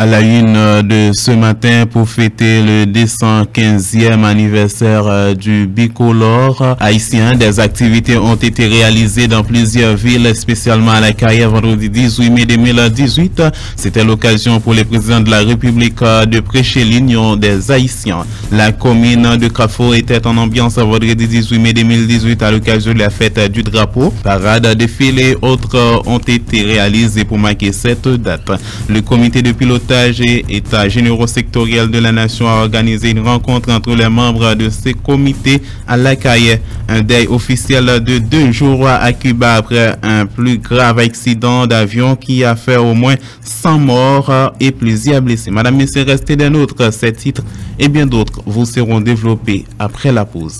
À la une de ce matin pour fêter le 215e anniversaire du bicolore haïtien, des activités ont été réalisées dans plusieurs villes, spécialement à la Caraïbe vendredi 18 mai 2018. C'était l'occasion pour les présidents de la République de prêcher l'union des Haïtiens. La commune de Carrefour était en ambiance vendredi 18 mai 2018 à l'occasion de la fête du drapeau. Parades, défilés et autres ont été réalisés pour marquer cette date. Le comité de pilotage et états généraux sectoriels de la nation a organisé une rencontre entre les membres de ces comités à La Caraïbe. Un deuil officiel de 2 jours à Cuba après un plus grave accident d'avion qui a fait au moins 100 morts et plusieurs blessés. Madame, messieurs, restez des nôtres. Ces titres et bien d'autres vous seront développés après la pause.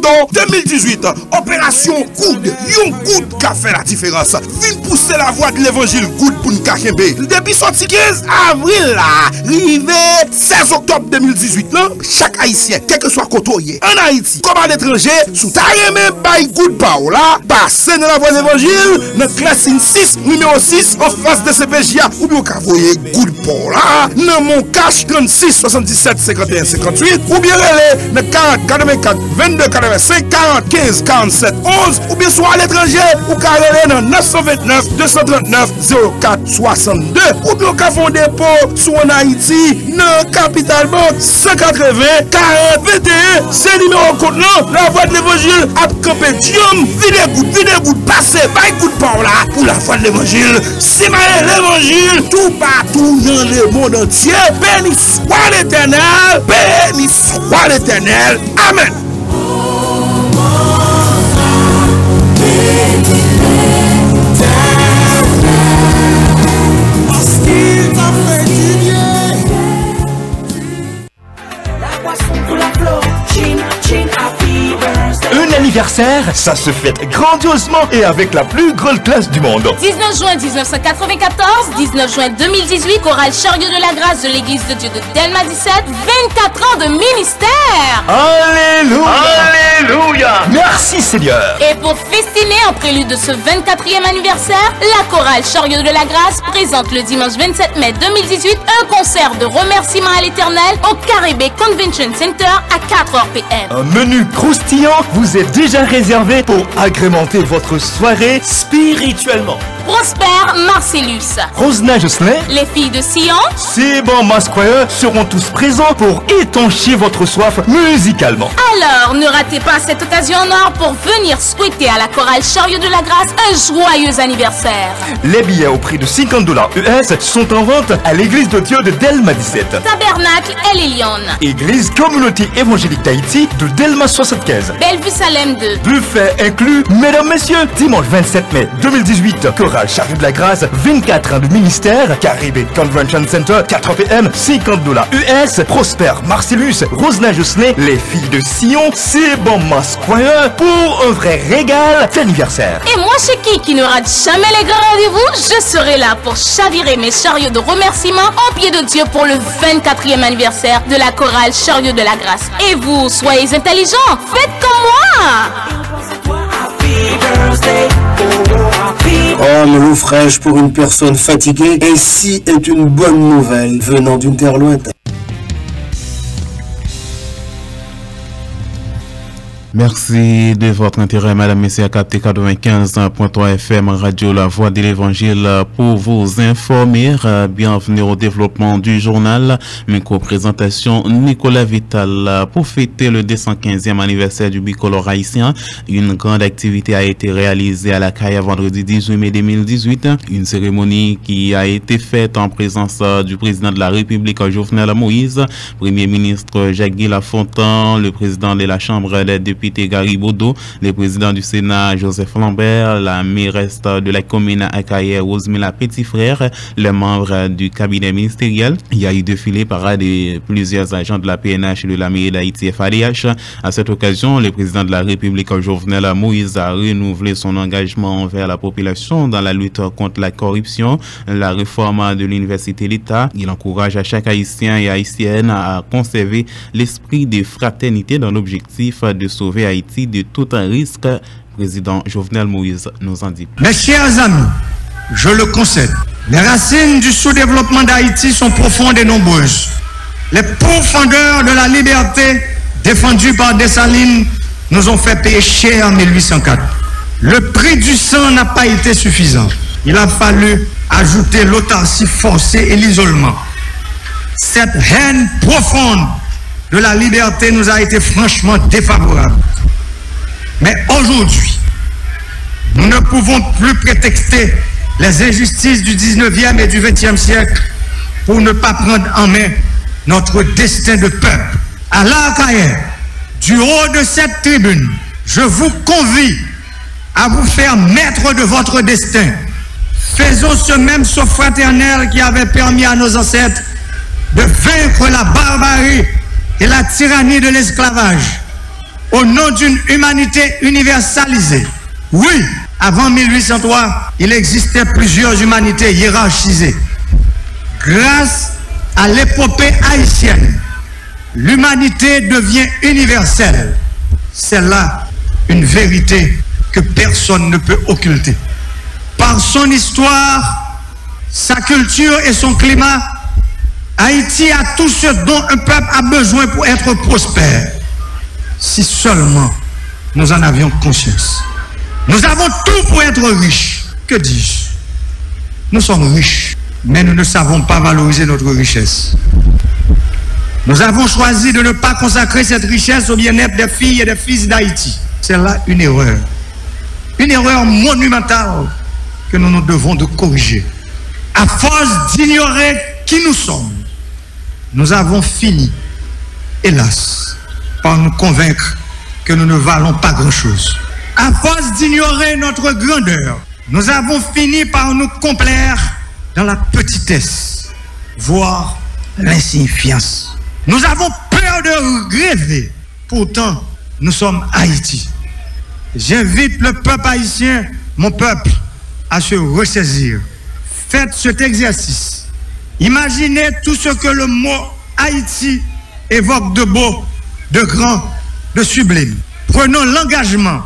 Dans 2018, opération Good, yon Good qui a fait la différence. Vin pousser la voie de l'évangile Good pour nous kakembe. Depuis sorti 15 avril là, rivé 16 octobre 2018 là, chaque haïtien, quel que soit côté en Haïti, comme à l'étranger, sous ta même by Good Power là, passez dans la voie de l'évangile, dans classe 6, numéro 6, en face de CPJA, ou bien vous voyez Good Power là, dans mon cash 36 77 51 58, ou bien relais dans 40 84 22 85 40 15 47 11 ou bien soit à l'étranger ou carré dans 929 239 04 62 ou bien qu'à fond dépôt sur en Haïti dans Capital Bank 180 40 21 c'est numéro compte la voie de l'évangile à camper Diom vide goutte passer by Good Power là pour la voie de l'évangile c'est l'évangile tout partout dans le monde entier. Béni soit l'Éternel, béni soit l'Éternel, amen. Un anniversaire, ça se fête grandiosement et avec la plus grande classe du monde. 19 juin 1994, 19 juin 2018, chorale Chariot de la Grâce de l'Église de Dieu de Delma 17, 24 ans de ministère. Alléluia! Alléluia! Merci Seigneur. Et pour festiner en prélude de ce 24e anniversaire, la chorale Chariot de la Grâce présente le dimanche 27 mai 2018 un concert de remerciement à l'Éternel au Caribe Convention Center à 4h PM. Un menu croustillant vous est déjà réservé pour agrémenter votre soirée spirituellement. Prosper Marcellus, Rosna Jocelyn, les filles de Sion, Seban Masquire seront tous présents pour étancher votre soif musicalement. Alors, ne ratez pas cette occasion en or pour venir souhaiter à la chorale Chariot de la Grâce un joyeux anniversaire. Les billets au prix de $50 US sont en vente à l'église de Dieu de Delma 17. Tabernacle El Elyon, Église Communauté Évangélique d'Haïti de Delma 75. Bellevue Salem 2. Buffet inclus, mesdames, messieurs, dimanche 27 mai 2018, chorale Chariot de la Grâce, 24 ans de ministère, Caribe Convention Center, 4 PM, $50 US, Prosper Marcellus, Rosna Jocelyn, les filles de Sion, Seban Masquire, pour un vrai régal d'anniversaire. Et moi, chez qui ne rate jamais les grands rendez-vous, je serai là pour chavirer mes chariots de remerciement au pied de Dieu pour le 24e anniversaire de la chorale Chariot de la Grâce. Et vous, soyez intelligents, faites comme moi. Oh, l'eau fraîche pour une personne fatiguée, ainsi est une bonne nouvelle venant d'une terre lointaine. Merci de votre intérêt, Madame, Messieurs, à capter 95.3 FM, Radio La Voix de l'Évangile, pour vous informer. Bienvenue au développement du journal. Micro-présentation Nicolas Vital. Pour fêter le 215e anniversaire du bicolore haïtien, une grande activité a été réalisée à la Caraïbe vendredi 18 mai 2018. Une cérémonie qui a été faite en présence du président de la République, Jovenel Moïse, Premier ministre Jacques-Guy Lafontaine, le président de la Chambre des députés Gary Bodo, le président du Sénat Joseph Lambert, la mairesse de la commune Akaye Rosemilla Petit-Frère, les membres du cabinet ministériel. Il y a eu défilé parade de plusieurs agents de la PNH et de la mairie d'Haïti FADH. À cette occasion, le président de la République Jovenel Moïse a renouvelé son engagement envers la population dans la lutte contre la corruption, la réforme de l'université d'État. Il encourage à chaque Haïtien et Haïtienne à conserver l'esprit de fraternité dans l'objectif de sauver sauver Haïti de tout un risque. Président Jovenel Moïse nous en dit. Mes chers amis, je le concède, les racines du sous-développement d'Haïti sont profondes et nombreuses. Les profondeurs de la liberté défendue par Dessalines nous ont fait payer cher en 1804. Le prix du sang n'a pas été suffisant. Il a fallu ajouter l'autarcie forcée et l'isolement. Cette haine profonde de la liberté nous a été franchement défavorable. Mais aujourd'hui, nous ne pouvons plus prétexter les injustices du 19e et du 20e siècle pour ne pas prendre en main notre destin de peuple. À l'Arcaïen, du haut de cette tribune, je vous convie à vous faire maître de votre destin. Faisons ce même saut fraternel qui avait permis à nos ancêtres de vaincre la barbarie et la tyrannie de l'esclavage au nom d'une humanité universalisée. Oui, avant 1803, il existait plusieurs humanités hiérarchisées. Grâce à l'épopée haïtienne, l'humanité devient universelle. C'est là une vérité que personne ne peut occulter. Par son histoire, sa culture et son climat, Haïti a tout ce dont un peuple a besoin pour être prospère. Si seulement nous en avions conscience. Nous avons tout pour être riches. Que dis-je? Nous sommes riches, mais nous ne savons pas valoriser notre richesse. Nous avons choisi de ne pas consacrer cette richesse au bien-être des filles et des fils d'Haïti. C'est là une erreur. Une erreur monumentale que nous nous devons de corriger. À force d'ignorer qui nous sommes, nous avons fini, hélas, par nous convaincre que nous ne valons pas grand-chose. À force d'ignorer notre grandeur, nous avons fini par nous complaire dans la petitesse, voire l'insignifiance. Nous avons peur de rêver. Pourtant, nous sommes Haïti. J'invite le peuple haïtien, mon peuple, à se ressaisir. Faites cet exercice. Imaginez tout ce que le mot Haïti évoque de beau, de grand, de sublime. Prenons l'engagement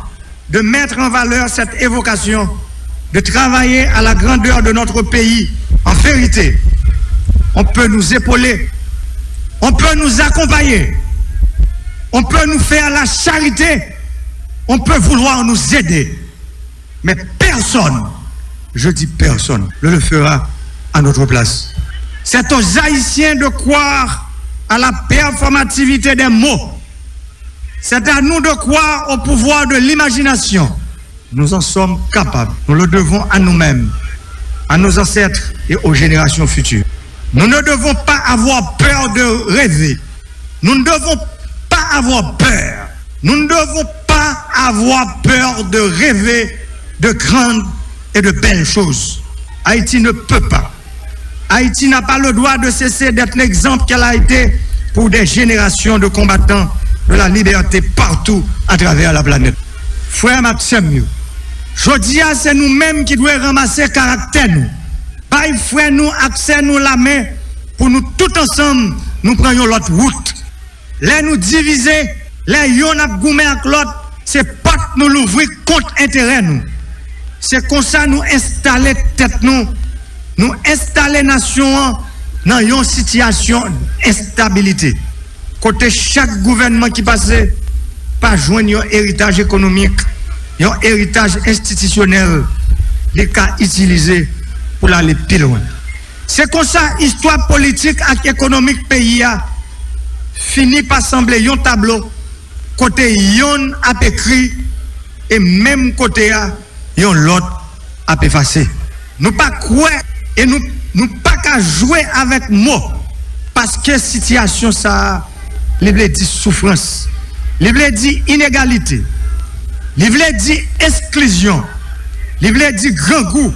de mettre en valeur cette évocation, de travailler à la grandeur de notre pays. En vérité, on peut nous épauler, on peut nous accompagner, on peut nous faire la charité, on peut vouloir nous aider. Mais personne, je dis personne, ne le fera à notre place. C'est aux Haïtiens de croire à la performativité des mots. C'est à nous de croire au pouvoir de l'imagination. Nous en sommes capables. Nous le devons à nous-mêmes, à nos ancêtres et aux générations futures. Nous ne devons pas avoir peur de rêver. Nous ne devons pas avoir peur. Nous ne devons pas avoir peur de rêver de grandes et de belles choses. Haïti ne peut pas. Haïti n'a pas le droit de cesser d'être l'exemple qu'elle a été pour des générations de combattants de la liberté partout à travers la planète. Frère Maxime, je dis à c'est nous-mêmes qui devons ramasser caractère nous. Pas frère nous accès nous la main pour nous tout ensemble nous prenions l'autre route. Les nous diviser, les yon ap goumé avec l'autre, c'est pas nous l'ouvrir contre intérêt nous. C'est comme ça nous installer tête nous installer nation dans une situation d'instabilité. Côté chaque gouvernement qui passe, pas joindre un héritage économique, un héritage institutionnel, les cas utilisés pour aller plus loin. C'est comme ça, histoire politique et économique pays a fini par sembler un tableau, côté yon a écrit, et même côté a yon l'autre a effacé. Nous pas croire et nous pas qu'à jouer avec mots, parce que situation ça, il veut dire souffrance, il veut dire inégalité, il veut dire exclusion, il veut dire grand goût,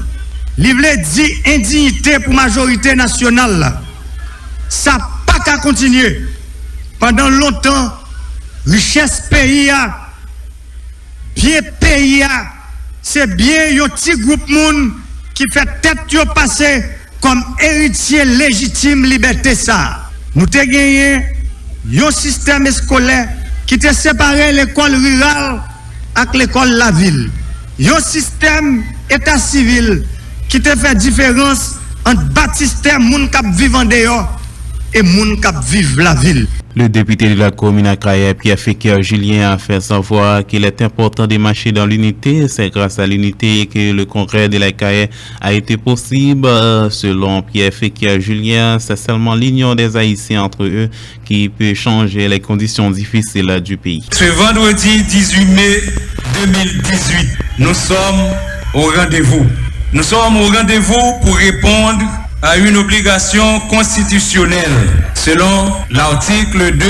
il veut dire indignité pour majorité nationale. Ça pas qu'à continuer. Pendant longtemps, richesse pays a, bien pays a, c'est bien un petit groupe monde qui fait tête yo passer comme héritier légitime liberté ça. Nous te gagné un système scolaire qui te séparé l'école rurale avec l'école la ville. Un système état civil qui te fait différence entre baptistère moun k'ap vivant dehors et moun k'ap vive la ville. Le député de la commune à Kaye, Pierre Féquier Julien, a fait savoir qu'il est important de marcher dans l'unité. C'est grâce à l'unité que le congrès de la Kaye a été possible. Selon Pierre Féquier Julien, c'est seulement l'union des Haïtiens entre eux qui peut changer les conditions difficiles du pays. Ce vendredi 18 mai 2018, nous sommes au rendez-vous. Nous sommes au rendez-vous pour répondre à une obligation constitutionnelle selon l'article 275-1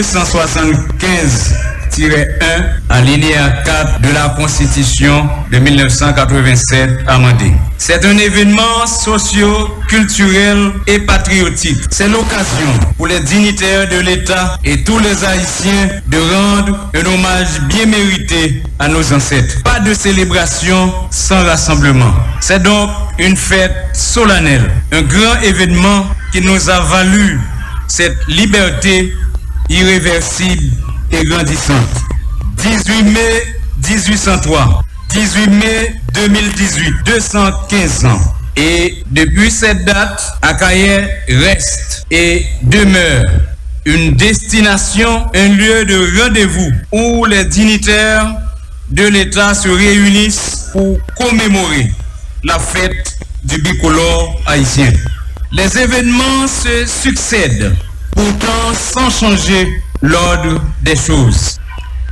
alinéa 4 de la Constitution de 1987 amendée. C'est un événement socio-culturel et patriotique. C'est l'occasion pour les dignitaires de l'État et tous les Haïtiens de rendre un hommage bien mérité à nos ancêtres. Pas de célébration sans rassemblement. C'est donc une fête solennelle, un grand événement qui nous a valu cette liberté irréversible et grandissante. 18 mai 1803, 18 mai 2018, 215 ans. Et depuis cette date, Akaye reste et demeure une destination, un lieu de rendez-vous où les dignitaires de l'État se réunissent pour commémorer la fête du bicolore haïtien. Les événements se succèdent, pourtant sans changer l'ordre des choses.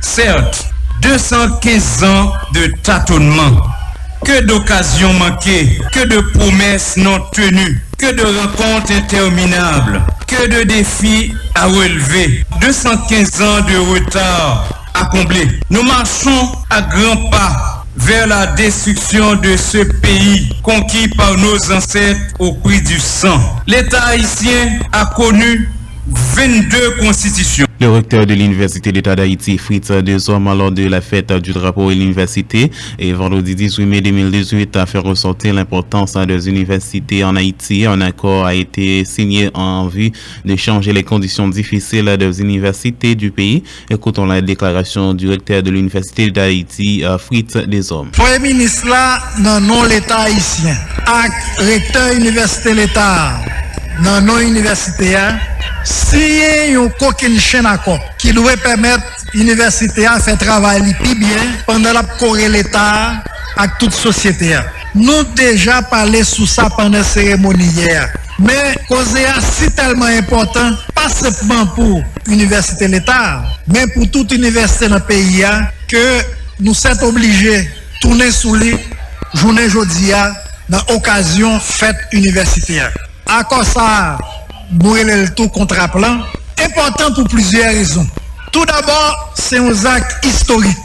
Certes, 215 ans de tâtonnement, que d'occasions manquées, que de promesses non tenues, que de rencontres interminables, que de défis à relever, 215 ans de retard à combler. Nous marchons à grands pas vers la destruction de ce pays conquis par nos ancêtres au prix du sang. L'État haïtien a connu 22 constitutions. Le recteur de l'Université d'État d'Haïti, Fritz Desorme, lors de la fête du drapeau à l'université, et vendredi 18 mai 2018, a fait ressortir l'importance des universités en Haïti. Un accord a été signé en vue de changer les conditions difficiles des universités du pays. Écoutons la déclaration du recteur de l'Université d'Haïti, Fritz Desorme. Premier ministre là, non l'État haïtien, avec recteur université l'État, non université, si il y a aucune chaîne d'accord qui doit permettre l'université à faire travail plus bien pendant la corée l'État avec toute société. Nous déjà parlé sous ça pendant la cérémonie hier. Mais cause c'est tellement important, pas seulement pour l'université l'État, mais pour toute université dans le pays, que nous sommes obligés de tourner sous les journée jeudi dans l'occasion fête universitaire. À cause ça, nous le tout contre-plan, important pour plusieurs raisons. Tout d'abord, c'est un acte historique.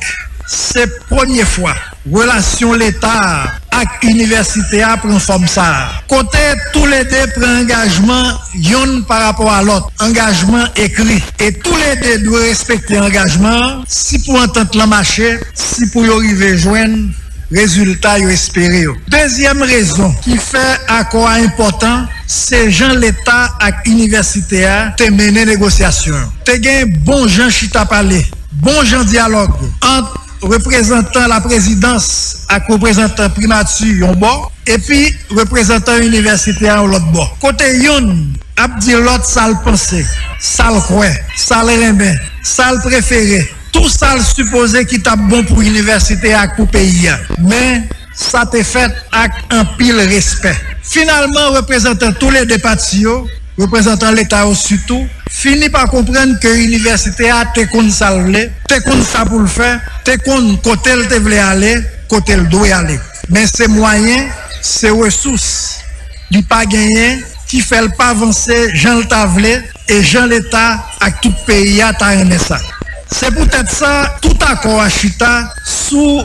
C'est la première fois relation l'État avec l'université prend forme ça. Côté tous les deux prennent engagement yon par rapport à l'autre, engagement écrit. Et tous les deux doivent respecter l'engagement si pour entendre la marché, si pour y arriver à joindre résultat espéré. Deuxième raison qui fait accord important, c'est Jean l'État avec l'université te mener négociation. Te gain bon Jean chita parler, bon Jean dialogue entre représentant la présidence avec représentant primature en bord et puis représentant université en l'autre bord. Côté yon a dit l'autre ça le penser, ça le croire, ça le remet, ça le préféré. Tout ça supposé qui t'a bon pour l'université et pour le pays. Mais ça t'est fait avec un pile respect. Finalement, représentant tous les deux partis, représentant l'État surtout, finit par comprendre que l'université a te kon ça pour le faire, te kon côté elle te voulait aller, côté elle doit aller. Mais ces moyens, ces ressources, du pas gagné, qui fait pas avancer Jean le Tavlé et Jean l'État avec tout le pays à t'aimer ça. C'est peut-être ça, tout accord à Chita sous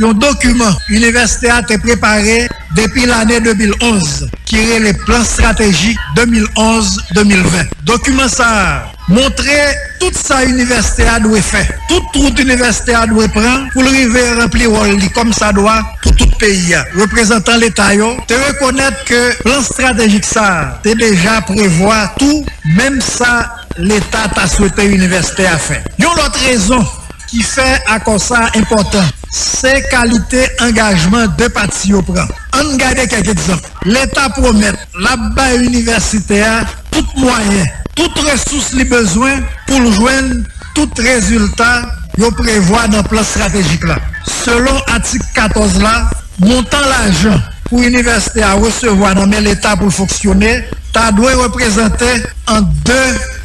un document l'université a été préparé depuis l'année 2011 qui est le plan stratégique 2011-2020. Document ça montrer tout ça l'université a doit faire, toute route l'université a doit prendre pour arriver à remplir rôle comme ça doit pour tout pays. Représentant l'État, te reconnaître que plan stratégique ça, te déjà prévoir tout, même ça l'État t'a souhaité l'université à faire. Une autre raison qui fait à cause ça important. C'est qualité engagement de parti au prend. On regarde quelques exemples. L'État promet la bas universitaire tout moyen, toute ressource les besoins pour joindre tout résultat yo prévoit dans le plan stratégique là. Selon article 14 là, montant l'argent pour l'université à recevoir dans l'État pour fonctionner, ça doit représenter en 2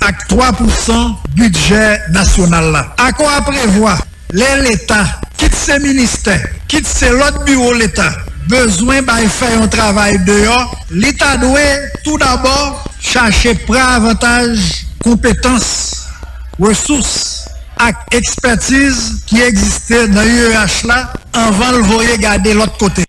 à 3% budget national là. À quoi prévoir l'État quitte ses ministères, quitte ses l'autre bureau l'État, besoin de faire un travail dehors, l'État doit tout d'abord chercher pour avantage, compétences, ressources et expertise qui existait dans l'UEH là avant de le regarder l'autre côté.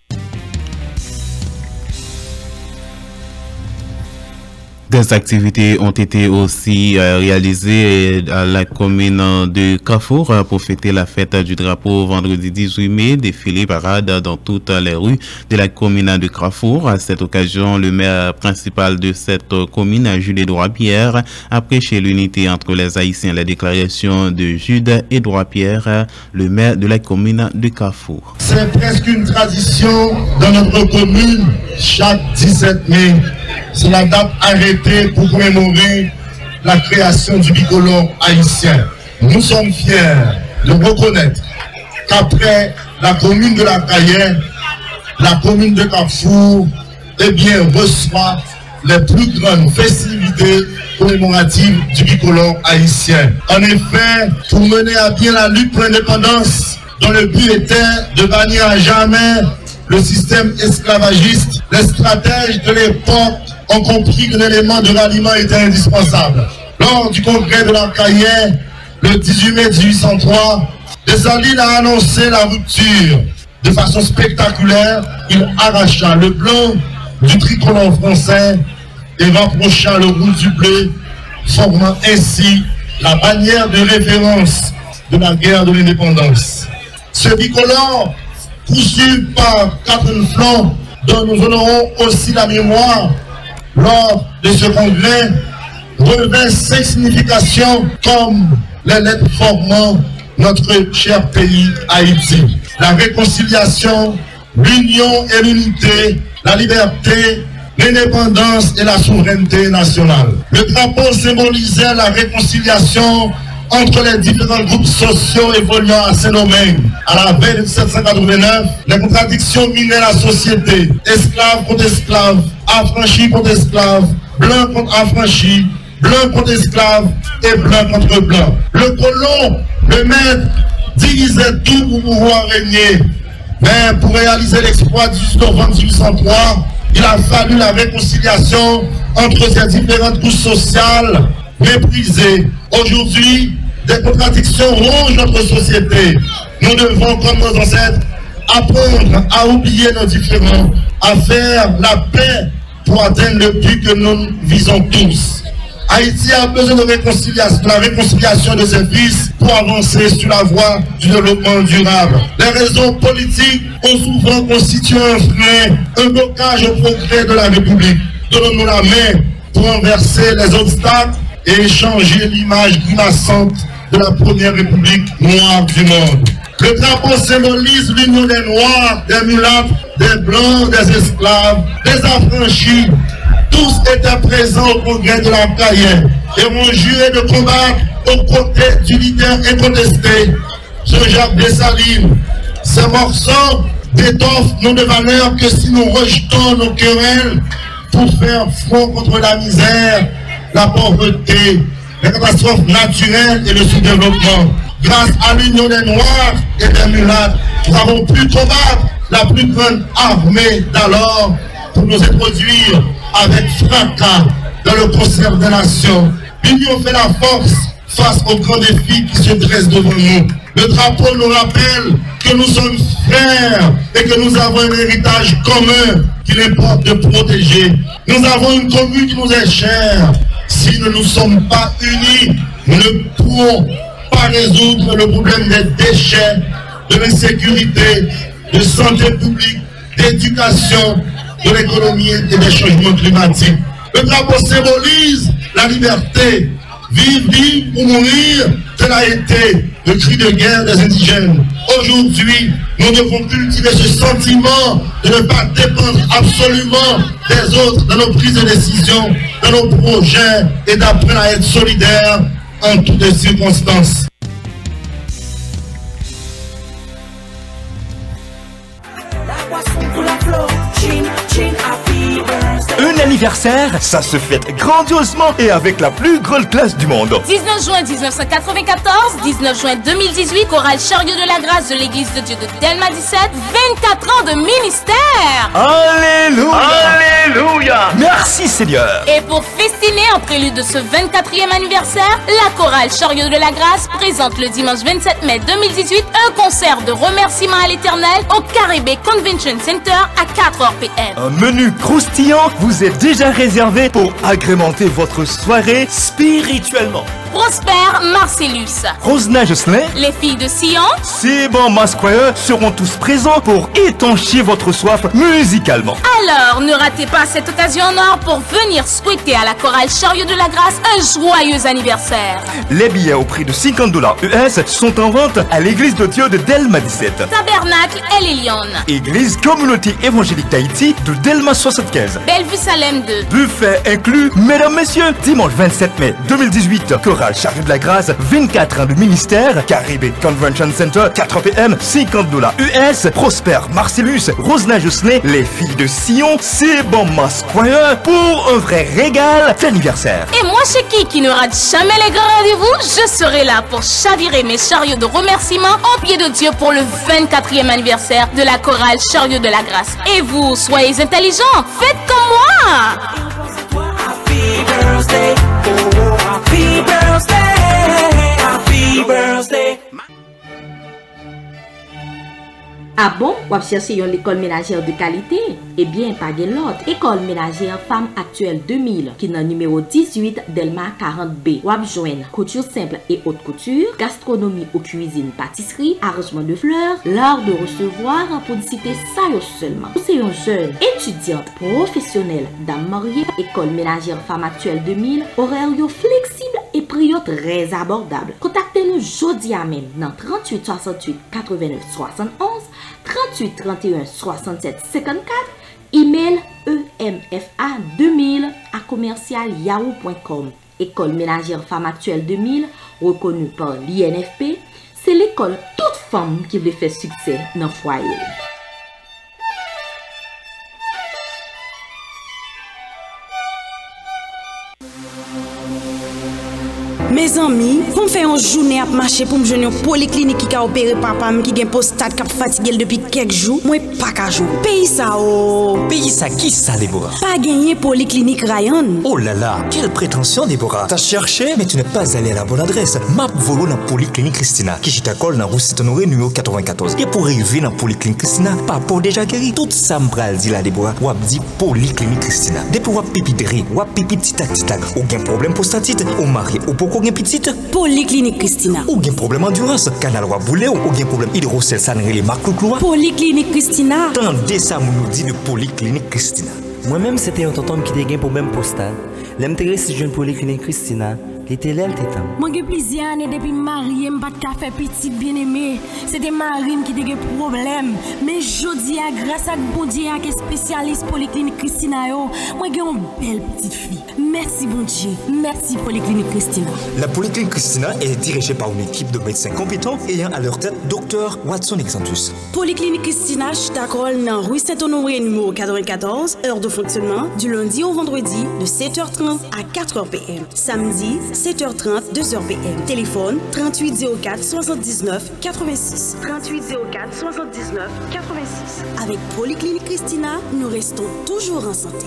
Des activités ont été aussi réalisées à la commune de Carrefour pour fêter la fête du drapeau vendredi 18 mai, défilé parade dans toutes les rues de la commune de Carrefour. À cette occasion, le maire principal de cette commune, Jules-Édouard Pierre, a prêché l'unité entre les Haïtiens. La déclaration de Jules-Édouard Pierre, le maire de la commune de Carrefour. C'est presque une tradition dans notre commune, chaque 17 mai. C'est la date arrêtée pour commémorer la création du bicolore haïtien. Nous sommes fiers de reconnaître qu'après la commune de la Cayenne, la commune de Carrefour, reçoit les plus grandes festivités commémoratives du bicolore haïtien. En effet, pour mener à bien la lutte pour l'indépendance, dont le but était de bannir à jamais le système esclavagiste, les stratèges de l'époque ont compris que l'élément de ralliement était indispensable. Lors du congrès de la Cayenne, le 18 mai 1803, Dessalines a annoncé la rupture. De façon spectaculaire, il arracha le blanc du tricolore français et rapprocha le rouge du bleu, formant ainsi la bannière de référence de la guerre de l'indépendance. Ce bicolore, poursuivi par 4 flancs dont nous honorons aussi la mémoire, lors de ce congrès, revêt 5 significations comme les lettres formant notre cher pays Haïti. La réconciliation, l'union et l'unité, la liberté, l'indépendance et la souveraineté nationale. Le drapeau symbolisait la réconciliation entre les différents groupes sociaux évoluant à Saint-Domingue. À la veille de 1789, les contradictions minaient la société. Esclaves contre esclaves, affranchis contre esclaves, blancs contre affranchis, blancs contre esclaves et blancs contre blancs. Le colon, le maître, divisait tout pour pouvoir régner. Mais pour réaliser l'exploit du 18 novembre 1803, il a fallu la réconciliation entre ces différentes couches sociales méprisées. Aujourd'hui, des contradictions rongent notre société. Nous devons, comme nos ancêtres, apprendre à oublier nos différends, à faire la paix pour atteindre le but que nous visons tous. Haïti a besoin de réconciliation, la réconciliation de ses fils pour avancer sur la voie du développement durable. Les raisons politiques ont souvent constitué un frein, un blocage au progrès de la République. Donnons-nous la main pour renverser les obstacles et échanger l'image grimaçante de la première République noire du monde. Le drapeau symbolise l'union des Noirs, des mulâtres, des Blancs, des esclaves, des affranchis. Tous étaient présents au congrès de la Cayenne et ont juré de combattre aux côtés du leader incontesté, Jean-Jacques Dessalines. Ces morceaux d'étoffe n'ont de valeur que si nous rejetons nos querelles pour faire front contre la misère, la pauvreté, les catastrophes naturelles et le sous-développement. Grâce à l'union des Noirs et des mulâtres, nous avons pu combattre la plus grande armée d'alors pour nous introduire avec fracas dans le concert des nations. L'union fait la force face aux grands défis qui se dressent devant nous. Le drapeau nous rappelle que nous sommes frères et que nous avons un héritage commun qu'il importe de protéger. Nous avons une commune qui nous est chère. Si nous ne sommes pas unis, nous ne pourrons pas résoudre le problème des déchets, de l'insécurité, de santé publique, d'éducation, de l'économie et des changements climatiques. Le drapeau symbolise la liberté. Vivre ou mourir, tel a été le cri de guerre des indigènes. Aujourd'hui, nous devons cultiver ce sentiment de ne pas dépendre absolument des autres dans nos prises de décision, dans nos projets et d'apprendre à être solidaires en toutes circonstances. Un anniversaire, ça se fête grandiosement et avec la plus grande classe du monde. 19 juin 1994, 19 juin 2018, chorale Chariot de la Grâce de l'Église de Dieu de Delma 17, 24 ans de ministère. Alléluia! Alléluia! Merci Seigneur. Et pour festiner en prélude de ce 24e anniversaire, la chorale Chariot de la Grâce présente le dimanche 27 mai 2018 un concert de remerciement à l'Éternel au Caribé Convention Center à 4h PM. Un menu croustillant vous est déjà réservé pour agrémenter votre soirée spirituellement. Prosper Marcellus, Rosna Jocelyn, les filles de Sion, Seban Masquire seront tous présents pour étancher votre soif musicalement. Alors, ne ratez pas cette occasion en or pour venir souhaiter à la chorale Chariot de la Grâce un joyeux anniversaire. Les billets au prix de $50 US sont en vente à l'Église de Dieu de Delma 17. Tabernacle El Elyon, Église Communauté Évangélique d'Haïti de Delma 75. Bellevue Salem 2. Buffet inclus, mesdames, messieurs, dimanche 27 mai 2018, chorale Chariot de la Grâce, 24 ans de ministère, Caribé Convention Center, 4 PM, $50 US, Prosper Marcellus, Rosna Jocelyn, les filles de Sion, Seban Masquire pour un vrai régal d'anniversaire. Et moi, chez qui ne rate jamais les grands rendez-vous, je serai là pour chavirer mes chariots de remerciement au pied de Dieu pour le 24e anniversaire de la chorale Chariot de la Grâce. Et vous, soyez intelligents, faites comme moi. Happy birthday, oh, happy birthday, happy birthday. Ah bon, wap chercher une école ménagère de qualité? Eh bien, pas de l'autre. École ménagère Femme Actuelle 2000, qui est dans numéro 18 Delma 40B. Wap joindre couture simple et haute couture, gastronomie ou cuisine pâtisserie, arrangement de fleurs, l'art de recevoir, pour citer ça seulement. C'est une jeune étudiante professionnelle, dame mariée, école ménagère Femme Actuelle 2000, horaire flexible et prix très abordable. Contactez-nous jeudi à même dans 38 68 89 71, 38 31 67 54, email emfa2000@commercial.yahoo.com. École ménagère Femme Actuelle 2000, reconnue par l'INFP, c'est l'école toute femme qui veut faire succès dans le foyer. Mes amis, pour me faire une journée à marcher pour me joindre une polyclinique qui a opéré papa qui a un prostate qui a fatigué depuis quelques jours, moi pas qu'à jouer. Pays ça Pays ça qui ça Déborah? Pas gagné polyclinique Ryan. Oh là là, quelle prétention Déborah. T'as cherché mais tu n'es pas allé à la bonne adresse. Map volo dans polyclinique Christina qui je t'accorde dans rue Saint-Honoré numéro 94. Et pour arriver dans polyclinique Christina, pas pour déjà guéri. Tout ça m'bral dit la Déborah. Ou dit polyclinique Christina. Depuis ou pipi ou pipi titac ou gain problème prostatite ou marié ou pour petite polyclinique Christina ou gen problème endurance canal roi boulet ou gen problème hydrocèle sanré les marques cloua polyclinique Christina tendez ça nous dit de polyclinique Christina. Moi-même c'était un tonton qui était un problème postal l'intérêt jeune polyclinique Christina était là le tétan. Moi j'ai plusieurs années depuis marié m'pas de café petit bien-aimé. C'était Marine qui était problème. Mais jodi a grâce à bon Dieu à spécialiste polyclinique Christina yo, moi j'ai une belle petite fille. Merci bon Dieu. Merci polyclinique Christina. La polyclinique Christina est dirigée par une équipe de médecins compétents ayant à leur tête Dr Watson Exantus. Polyclinique Christina, je t'accorde dans rue Saint-Honoré numéro 94, heure de fonctionnement du lundi au vendredi de 7h30 à 4h PM. Samedi 7h30, 2h PM. Téléphone 3804 79 86. 3804 79 86. Avec Polyclinique Christina, nous restons toujours en santé.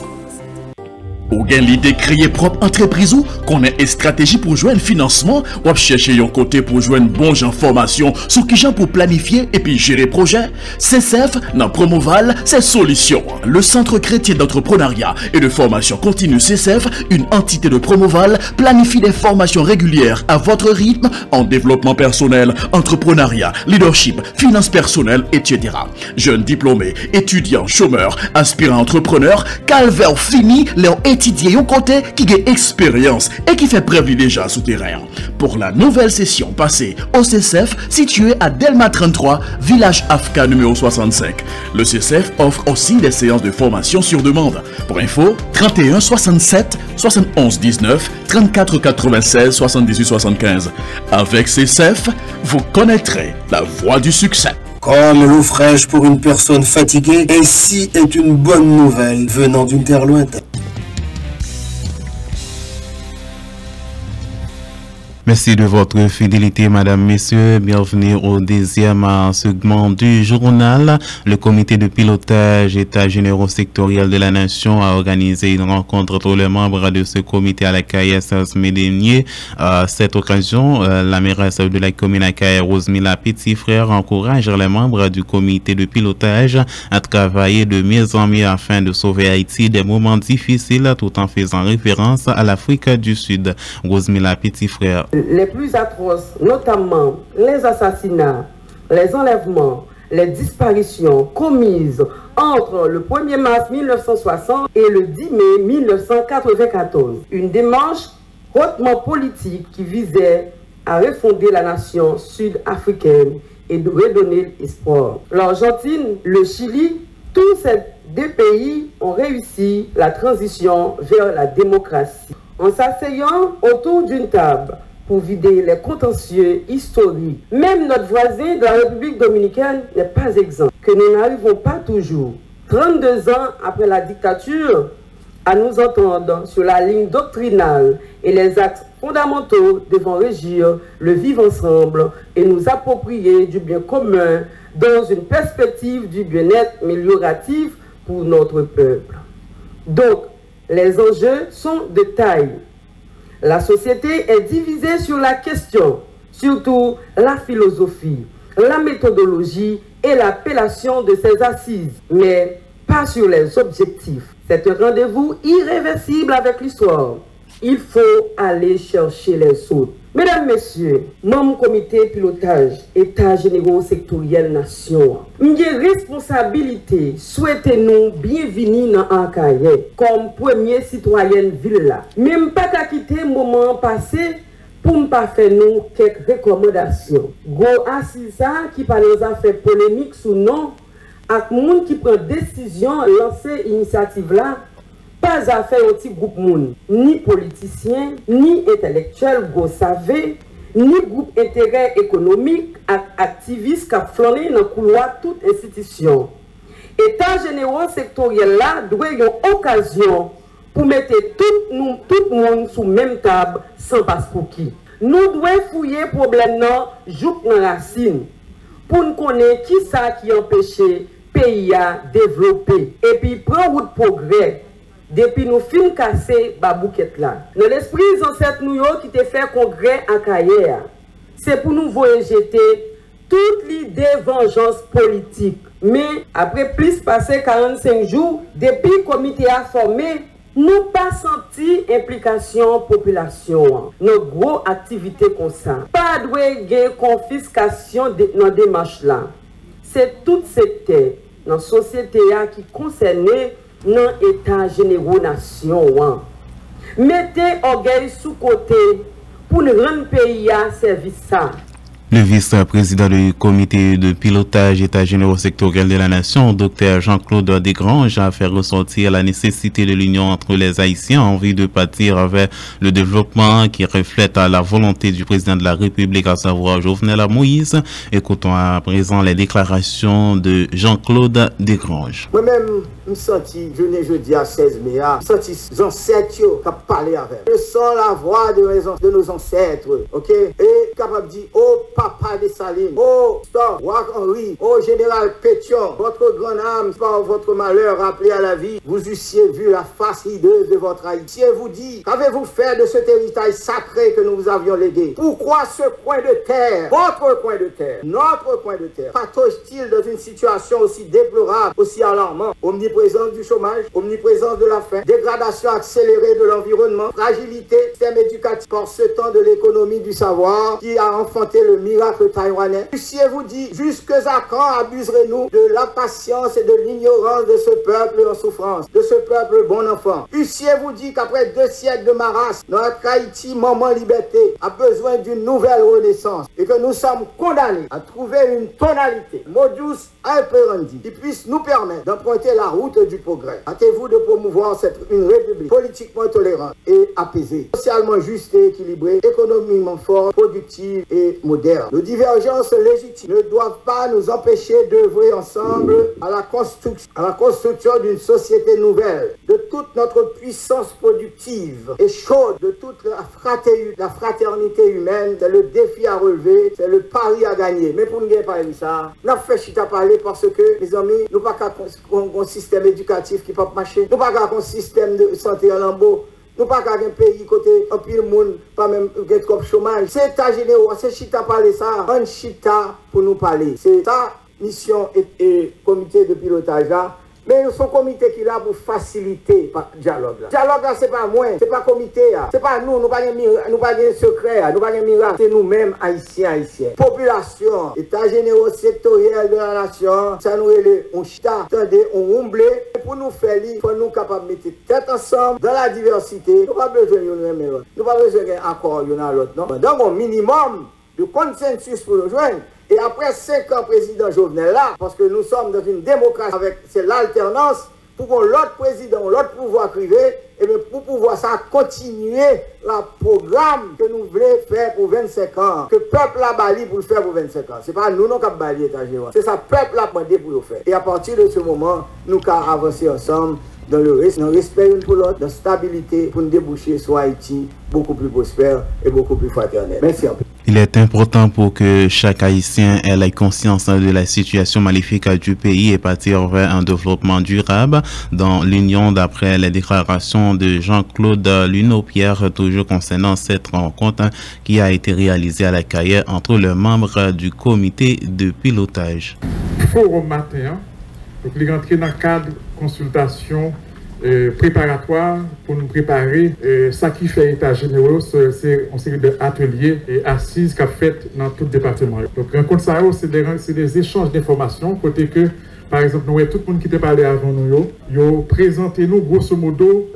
Ou gen l'idée créer propre entreprise ou qu'on ait une stratégie pour joindre financement ou chercher un côté pour joindre bon genre formation sur qui genre pour planifier et puis gérer projet. CCF dans Promoval, c'est solution. Le Centre chrétien d'entrepreneuriat et de formation continue CCF, une entité de Promoval, planifie des formations régulières à votre rythme en développement personnel, entrepreneuriat, leadership, finances personnelles, etc. Jeunes diplômés, étudiants, chômeurs, aspirants entrepreneurs, calvaire fini, leur étudier un côté qui a expérience et qui fait preuve déjà sous terrain. Pour la nouvelle session passée au CCF situé à Delma 33, village Afka numéro 65. Le CCF offre aussi des séances de formation sur demande. Pour info, 31 67 71 19 34 96 78 75. Avec CCF, vous connaîtrez la voie du succès. Comme l'eau fraîche pour une personne fatiguée, ainsi est une bonne nouvelle venant d'une terre lointaine. Merci de votre fidélité, Madame, Messieurs. Bienvenue au deuxième segment du journal. Le comité de pilotage États généraux sectoriels de la nation a organisé une rencontre entre les membres de ce comité à la CAIS ce mai dernier. À cette occasion, la mairesse de la commune à CAIS, Rosemilla Petit-Frère, encourage les membres du comité de pilotage à travailler de mieux en mieux afin de sauver Haïti des moments difficiles tout en faisant référence à l'Afrique du Sud. Rosemilla Petit-Frère. Les plus atroces, notamment les assassinats, les enlèvements, les disparitions commises entre le 1er mars 1960 et le 10 mai 1994. Une démarche hautement politique qui visait à refonder la nation sud-africaine et de redonner espoir. L'Argentine, le Chili, tous ces deux pays ont réussi la transition vers la démocratie. En s'asseyant autour d'une table, pour vider les contentieux historiques. Même notre voisin de la République dominicaine n'est pas exempt, que nous n'arrivons pas toujours, 32 ans après la dictature, à nous entendre sur la ligne doctrinale et les actes fondamentaux devant régir le vivre ensemble et nous approprier du bien commun dans une perspective du bien-être amélioratif pour notre peuple. Donc, les enjeux sont de taille. La société est divisée sur la question, surtout la philosophie, la méthodologie et l'appellation de ses assises, mais pas sur les objectifs. C'est un rendez-vous irréversible avec l'histoire. Il faut aller chercher les autres. Mesdames, Messieurs, membres comité pilotage, État généraux sectoriel nation, une responsabilité, souhaitez-nous bienvenue dans Ankaye comme premier citoyen ville là. Même pas qu'à quitter moment passé pour ne pas faire nous quelques recommandations. Go assisa qui par les affaires polémiques sous nom, avec monde qui prend décision lancer initiative là. Pas affaire au petit groupe moun, ni politicien, ni intellectuel, go savez, ni groupe intérêt économique, activiste qui a flâné dans le couloir toute institution. État généraux sectoriel là doit avoir une occasion pour mettre tout le monde sous même table sans passe pour qui. Nous devons fouiller le problème non, jouk dans la racine, pour nous connaître qui ça qui empêche le pays à développer et puis prendre route progrès. Depuis nous fin casser babouquette là. Dans l'esprit ancêtre nous qui te fait congrès en carrière, c'est pour nous voyager toute l'idée vengeance politique. Mais après plus passé 45 jours, depuis le comité a formé, nous pas senti implication population. Nos gros activités comme ça. Pas de confiscation dans des démarches là. C'est tout secteur dans la société qui concerne non état généraux nation. Mettez orgueil sous côté pour nous rendre pays à service ça. Le vice-président du comité de pilotage État généraux sectoriel de la nation, Dr Jean-Claude Desgranges, a fait ressortir la nécessité de l'union entre les Haïtiens en vue de partir vers le développement qui reflète la volonté du président de la République, à savoir Jovenel Moïse. Écoutons à présent les déclarations de Jean-Claude Desgranges. Moi-même, je me senti jeudi à 16 mai, je me senti les ancêtres qui ont parlé avec. Je sens la voix de nos ancêtres, ok? Et capable de dire, oh, Papa Dessalines, oh, stop, Wak Henri, oh, Général Pétion, votre grande âme, par votre malheur rappelé à la vie, vous eussiez vu la face hideuse de votre Haïti. Vous dit, qu'avez-vous fait de cet héritage sacré que nous vous avions légué? Pourquoi ce coin de terre, votre coin de terre, notre coin de terre, patauge-t-il dans une situation aussi déplorable, aussi alarmante? Omniprésence du chômage, omniprésence de la faim, dégradation accélérée de l'environnement, fragilité du système éducatif, par ce temps de l'économie du savoir qui a enfanté le miracle taïwanais. Eussiez-vous dit, jusque à quand abuserez-nous de la patience et de l'ignorance de ce peuple en souffrance, de ce peuple bon enfant. Eussiez-vous dit qu'après 2 siècles de maras, notre Haïti, maman liberté, a besoin d'une nouvelle renaissance et que nous sommes condamnés à trouver une tonalité, modus operandi, qui puisse nous permettre d'emprunter la route du progrès. Hâtez-vous de promouvoir une république politiquement tolérante et apaisée, socialement juste et équilibrée, économiquement forte, productive et moderne. Nos divergences légitimes ne doivent pas nous empêcher d'œuvrer ensemble à la construction d'une société nouvelle, de toute notre puissance productive et chaude, de toute la fraternité humaine. C'est le défi à relever, c'est le pari à gagner. Mais pour nous gagner parler de ça, nous avons fait chita parler parce que, mes amis, nous n'avons pas un système éducatif qui peut marcher, nous n'avons pas un système de santé en lambeau. Nous pas qu'à un pays côté un pile monde pas même comme chômage. C'est état généraux, c'est chita parler ça, un chita pour nous parler. C'est ça mission et comité de pilotage là. Mais son comité qui est là pour faciliter le dialogue là. Le dialogue là, c'est pas moi, c'est pas comité là. C'est pas nous pas de secret là, nous pas de miracle. C'est nous-mêmes haïtiens. Population, état généraux sectoriel de la nation, ça nous est on chita, attendez, on omblé. Pour nous faire il faut nous capables de mettre tête ensemble dans la diversité. Nous pas besoin de nous l'autre. Nous pas besoin d'un accord l'un à l'autre, non. Donc un minimum de consensus pour nous joindre. Et après 5 ans, président Jovenel là, parce que nous sommes dans une démocratie avec c'est l'alternance, pour qu'on l'autre président, l'autre pouvoir privé, et bien pour pouvoir ça continuer le programme que nous voulons faire pour 25 ans, que le peuple a bali pour le faire pour 25 ans. Ce n'est pas nous qui avons bali l'État général, c'est ça le peuple a demandé pour le faire. Et à partir de ce moment, nous avons avancé ensemble dans le respect l'une pour l'autre, dans la stabilité pour nous déboucher sur Haïti beaucoup plus prospère et beaucoup plus fraternel. Merci un peu. Il est important pour que chaque Haïtien ait la conscience de la situation maléfique du pays et partir vers un développement durable dans l'Union d'après les déclarations de Jean-Claude Luneau-Pierre, toujours concernant cette rencontre qui a été réalisée à la Caille entre les membres du comité de pilotage. Forum matin, donc il est rentré dans le cadre de consultation préparatoire pour nous préparer ça qui fait état généraux, c'est une série d'ateliers et assises qu'a fait dans tout le département. Donc rencontre ça c'est des échanges d'informations côté que par exemple nous tout le monde qui t'a parlé avant nous yo présentez nous grosso modo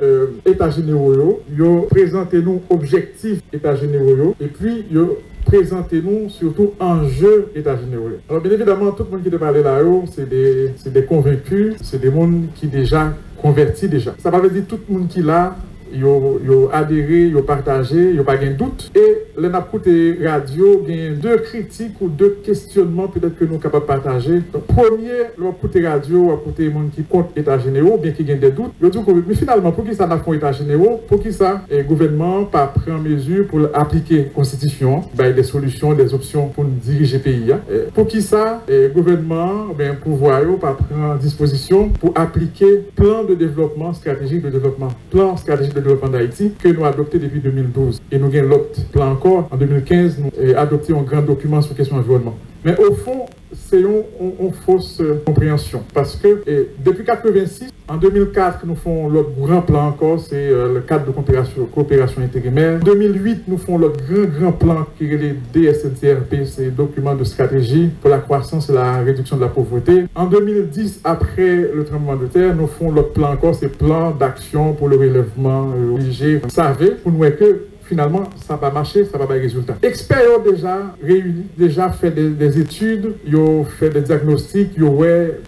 état généraux yo présentez nous objectifs état généraux et puis yo présentez-nous surtout enjeux état généraux. Alors bien évidemment tout le monde qui t'a parlé là c'est des convaincus, c'est des monde qui déjà converti déjà. Ça veut dire tout le monde qui l'a, yo adhéré, yo partagé, yo pas de doute. Et les n'a écouté radio, il y a 2 critiques ou 2 questionnements peut-être que nous sommes capables de partager. Donc, premier, l'écouter radio, écouter les gens qui comptent état généraux, bien qu'il y ait des doutes. Yo dit mais finalement, pour qui ça n'a pas état généraux, pour qui ça, le gouvernement pas pris en mesure pour appliquer la constitution, des solutions, des options pour diriger le pays. Pour qui ça, le gouvernement, pouvoir pas prendre en disposition pour appliquer plan de développement stratégique de développement, plan stratégique de développement d'Haïti que nous avons adopté depuis 2012. Et nous avons l'autre plan encore. En 2015, nous avons adopté un grand document sur la question de l'environnement. Mais au fond, c'est une fausse compréhension. Parce que depuis 1986, en 2004, nous faisons l'autre grand plan encore, c'est le cadre de coopération intérimaire. En 2008, nous faisons l'autre grand plan qui est le DSNCRP, c'est le document de stratégie pour la croissance et la réduction de la pauvreté. En 2010, après le tremblement de terre, nous faisons l'autre plan encore, c'est plan d'action pour le relèvement obligé. Vous savez, pour nous que finalement, ça va marcher, ça va avoir des résultats. Experts ont déjà réuni, déjà fait des études, ils ont fait des diagnostics, ils ont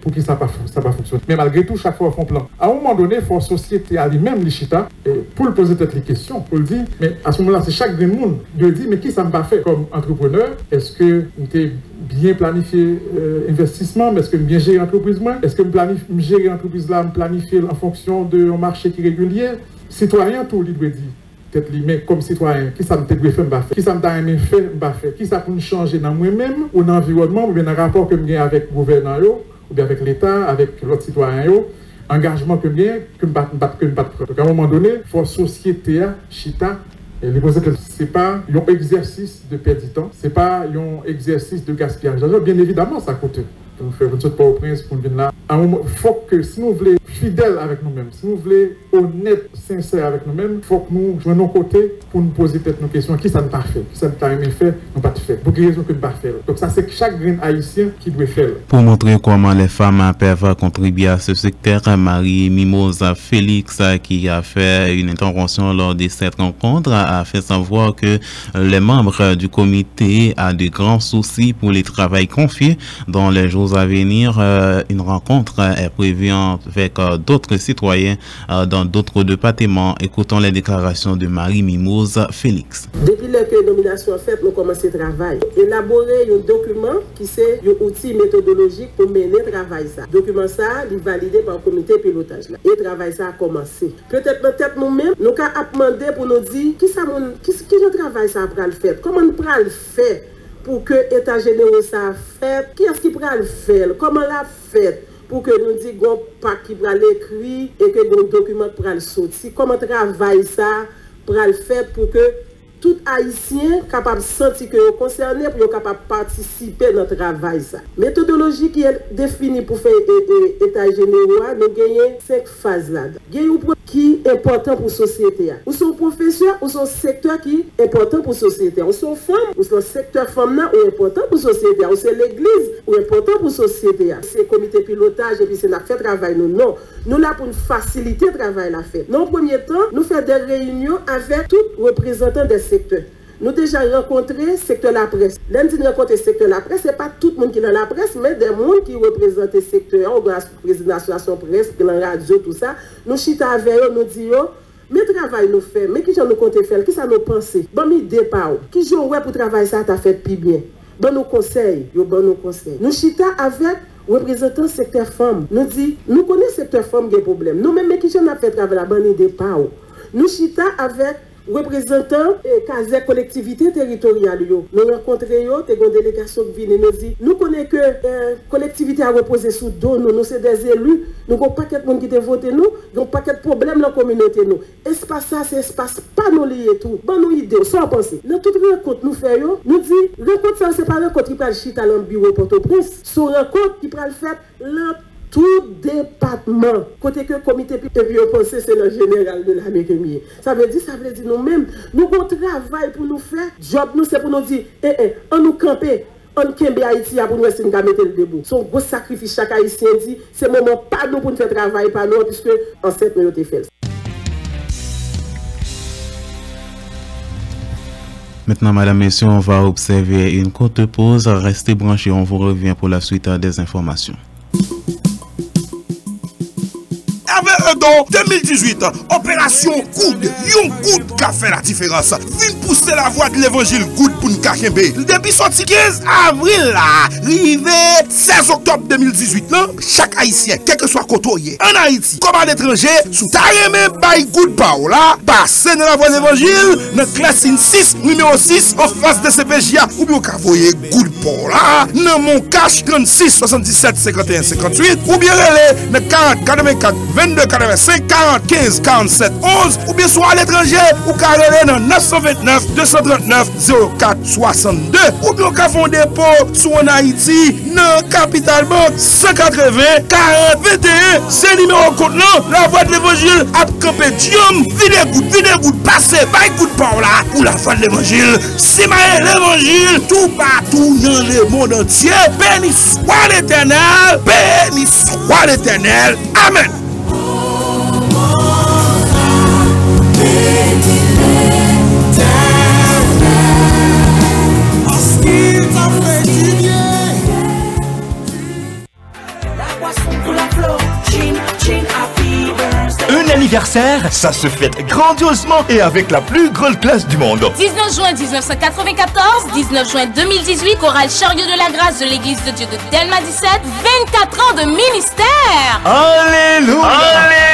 pour qui ça va fonctionner. Mais malgré tout, chaque fois, ils font plan. À un moment donné, il faut la société à lui-même, l'Ichita, pour le poser peut-être les questions, pour le dire, mais à ce moment-là, c'est chaque monde de dire, mais qui ça me va faire comme entrepreneur? Est-ce que vous avez bien planifié investissement? Est-ce que vous bien gérer l'entreprise? Est-ce que vous gérer l'entreprise là, me planifier en fonction d'un marché qui est régulier? Citoyen, tout, il doit dire. Peut-être mais comme citoyen, qui ça me doit faire, qui ça me doit faire, qui ça peut changer dans moi-même ou dans l'environnement ou bien dans le rapport que j'ai avec le gouvernement ou bien avec l'État, avec l'autre citoyen, engagement que j'ai, que je ne peux pas prendre. Donc à un moment donné, il faut la société, chita, ce n'est pas un exercice de perdre du temps, ce n'est pas un exercice de gaspillage. Bien évidemment, ça coûte. Nous faisons une sorte de Port-au-Prince pour venir là. À un moment, il faut que si nous voulons fidèles avec nous-mêmes, si nous voulons honnêtes, sincères avec nous-mêmes, il faut que nous jouions nos côtés pour nous poser peut-être nos questions. Qui ça ne pas fait? Qui ça ne pas aimé faire? Non pas de fait. Pour quelle raison que ne pas faire? Donc ça, c'est chaque grain haïtien qui doit faire. Pour montrer comment les femmes peuvent contribuer à ce secteur, Marie Mimosa Félix, qui a fait une intervention lors de cette rencontre, a fait savoir que les membres du comité a de grands soucis pour les travail confiés. Dans les jours à venir, une rencontre est prévue avec d'autres citoyens dans d'autres départements. Écoutons les déclarations de Marie Mimosa Félix. Depuis que la nomination est faite, nous commençons le travail. Élaborer un document qui est un outil méthodologique pour mener le travail. Le document ça, il est validé par le comité de pilotage. Et le travail ça a commencé. Peut-être nous-mêmes, nous avons demandé pour nous dire qui le travail ça a fait. Comment nous pourrons le faire pour que l'État général ça a fait. Qui est-ce qui pourra le faire? Comment l'a fait? Pour que nous disions pas qui pourra l'écrire et que nos documents pourra le sortir. Comment travail ça pourra le faire pour que tout Haïtien capable de sentir que est concerné pour être capable de participer dans le travail. Méthodologie qui est définie pour faire état général, nous gagnons 5 phases là. Il y a un point qui est important pour la société. Ou son profession, ou son secteur qui est important pour la société. Ou son femme, ou son secteur femme est important pour la société. Ou c'est l'église, ou important pour la société. C'est le comité pilotage et puis c'est la fait travail. Non. Nous là pour faciliter le travail la fait. Dans le premier temps, nous faisons des réunions avec tous les représentants des secteurs. Nous avons déjà rencontré le secteur de la presse. Là, nous rencontré le secteur de la presse, ce n'est pas tout le monde qui est dans la presse, mais des gens qui représentent le secteur, on a le président de l'association presse, la radio, tout ça. Nous chita avec eux, nous disons, mais travail nous fait, mais qui nous compte faire, qui ça nous pense? Bon, idée par où? Qui joue pour travail ça t'a fait plus bien? Bon, nous conseils, Nous chita avec représentant secteur femme. Nous dit, nous connaissons le secteur femme qui a des problèmes. Nous même qui j'en a fait travail la bonne idée par où? Nous chita avec représentants et collectivité territoriale. Nous rencontrons une délégation qui vient nous dit nous connaissons que la collectivité a reposé sous dos nous sommes des élus, nous avons pas de monde qui a voté nous, nous avons pas de problème dans la communauté nous. Espace ça c'est espace pas nous lié tout. Bon nous idée, sans penser. Dans toute rencontre nous faisons, nous dit rencontre ça c'est pas rencontre qui peut chita dans le bureau Port-au-Prince, c'est rencontre qui peut le faire tout département, côté que le comité pensé c'est le général de la Mékémier. Ça veut dire nous-mêmes, nous avons travail pour nous faire, job nous c'est pour nous dire, on nous camper, on kembe Haïti pour nous essayer de mettre le debout. Son gros sacrifice chaque Haïtien dit, c'est le moment pas nous pour nous faire travail, pas nous, puisque en cette nous avons fait. Maintenant, madame, messieurs, on va observer une courte pause. Restez branchés, on vous revient pour la suite des informations. Dans 2018, opération Coude, yon Coude qui a fait la différence. Vin pousser la voix de l'évangile Coude pour nous kembe. Depuis sorti 15 avril là, rivé 16 octobre 2018 là, chaque haïtien, quel que soit côté en Haïti, comme à l'étranger, sous ta remè by Good Power là, passez dans la voie de l'évangile, dans classe 6, numéro 6, en face de CPJA, ou bien vous voyez Good Power là, dans mon cash 36 77 51 58, ou bien relais dans 40 84 22 85 40 15 47 11 ou bien soit à l'étranger ou carré dans 929 239 04 62 ou bien qu'à fond dépôt sur en Haïti dans Capital Bank 180 40 21 c'est numéro compte la voix de l'évangile a campé Diom vide goutte passer by Good Power là pour la foi de l'évangile c'est l'évangile tout partout dans le monde entier. Béni soit l'Éternel, béni soit l'Éternel, amen. Un anniversaire, ça se fête grandiosement et avec la plus grande classe du monde. 19 juin 1994, 19 juin 2018, chorale Chariot de la Grâce de l'Église de Dieu de Delma 17, 24 ans de ministère. Alléluia!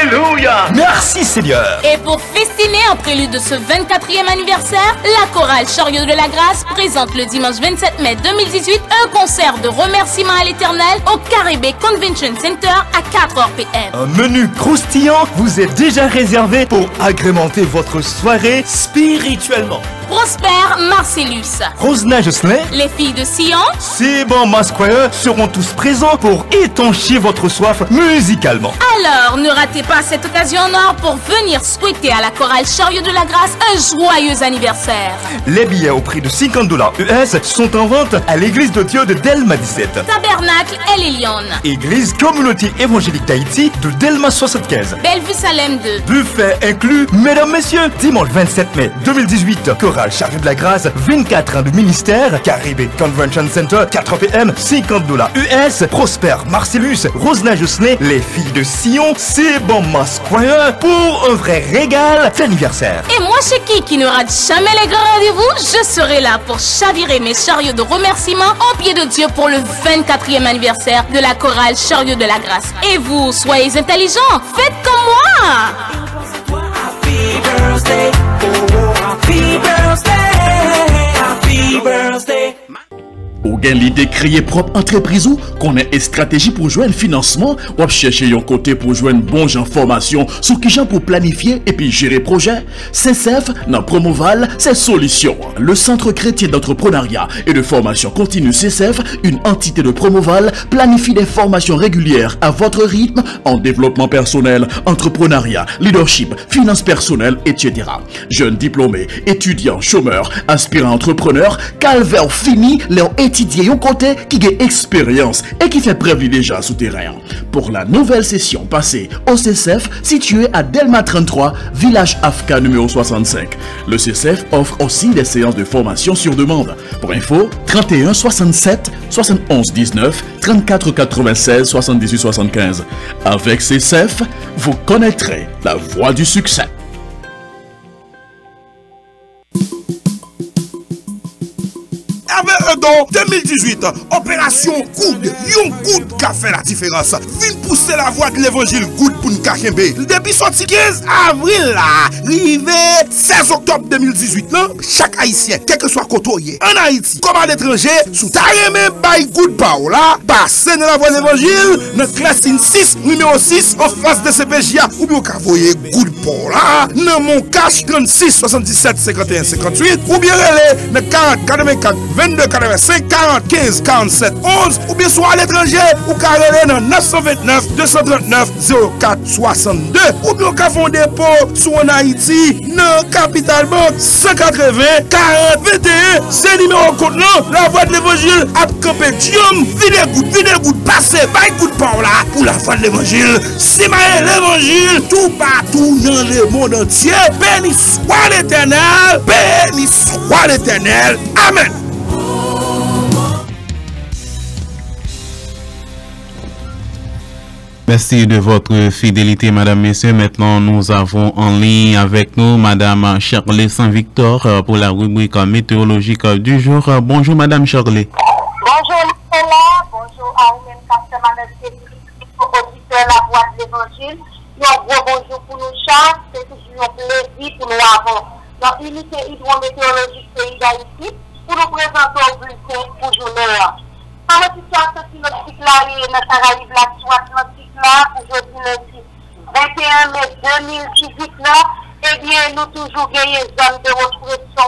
Alléluia! Merci Seigneur! Et pour festiner en prélude de ce 24e anniversaire, la chorale Chariot de la Grâce présente le dimanche 27 mai 2018 un concert de remerciement à l'Éternel au Caribé Convention Center à 4h PM. Un menu croustillant vous est déjà réservé pour agrémenter votre soirée spirituellement. Prosper Marcellus, Rosna Jocelyn, les filles de Sion, Seban Masquire seront tous présents pour étancher votre soif musicalement. Alors, ne ratez pas cette occasion en or pour venir souhaiter à la chorale Chariot de la Grâce un joyeux anniversaire. Les billets au prix de $50 US sont en vente à l'église de Dieu de Delma 17. Tabernacle El Elyon. Église Communauté Évangélique d'Haïti de Delma 75. Bellevue Salem 2. Buffet inclus. Mesdames, messieurs, dimanche 27 mai 2018, chorale Chariot de la Grâce, 24 ans de ministère, Caribbean Convention Center, 4 PM, $50 US, Prosper Marcellus, Rosna Jocelyn, les filles de Sion, Seban Masquire pour un vrai régal d'anniversaire. Et moi, chez qui ne rate jamais les grands rendez-vous, je serai là pour chavirer mes chariots de remerciement au pied de Dieu pour le 24e anniversaire de la chorale Chariot de la Grâce. Et vous, soyez intelligents, faites comme moi. Happy birthday, oh, happy birthday, happy birthday. Ou gen l'idée créer propre entreprise ou qu'on ait une stratégie pour jouer un financement ou chercher un côté pour jouer une bonne information sur qui gens pour planifier et puis gérer projet. CCF dans Promoval, c'est solution. Le Centre chrétien d'entrepreneuriat et de formation continue CCF, une entité de Promoval, planifie des formations régulières à votre rythme en développement personnel, entrepreneuriat, leadership, finances personnelles, etc. Jeunes diplômés, étudiants, chômeurs, aspirants entrepreneurs, calvaire fini, leur étudier un côté qui a expérience et qui fait preuve déjà souterrain. Pour la nouvelle session passée au CCF situé à Delma 33, village Afka numéro 65. Le CCF offre aussi des séances de formation sur demande. Pour info, 31 67 71 19 34 96 78 75. Avec CCF, vous connaîtrez la voie du succès. Avec un don 2018, opération Coude, yon Coude qui a fait la différence. Vin pousser la voie de l'évangile Coude pour nous kakembe. Depuis sorti 15 avril là, rivé 16 octobre 2018 là, chaque haïtien, quel que soit côté en Haïti, comme à l'étranger, sous ta même bail Coude Pao là, passez dans la voie de l'évangile, notre classe 6, numéro 6, en face de CPJA, ou bien qu'à voyer Coude Pao là, dans mon cash 36 77 51 58, ou bien relais, dans 40 84 22 85 40 15 47 11 ou bien soit à l'étranger ou carré dans 929 239 04 62 ou bien qu'à fond dépôt sur en Haïti dans Capital Bank 180 40 21 c'est numéro compte la voie de l'évangile à camper Diom vide goutte passer by coup de par là pour la voie de l'évangile c'est l'évangile tout partout dans le monde entier béni soit l'Éternel amen. Merci de votre fidélité, Madame, Messieurs. Maintenant, nous avons en ligne avec nous Madame Shirley Saint-Victor pour la rubrique météorologique du jour. Bonjour, Madame Shirley. Bonjour, Nicolas. Bonjour à vous-même, auditeurs la voix de l'évangile. Un gros bonjour pour nous, Charles. C'est toujours un plaisir pour nous avoir dans l'unité hydrométéorologique pays d'Haïti pour nous présenter un bulletin pour journée. Dans la situation synoptique là, et notre Caraïbe là, soit Atlantique là, aujourd'hui lundi 21 mai 2018 là, eh bien, nous toujours gagnons zone de restriction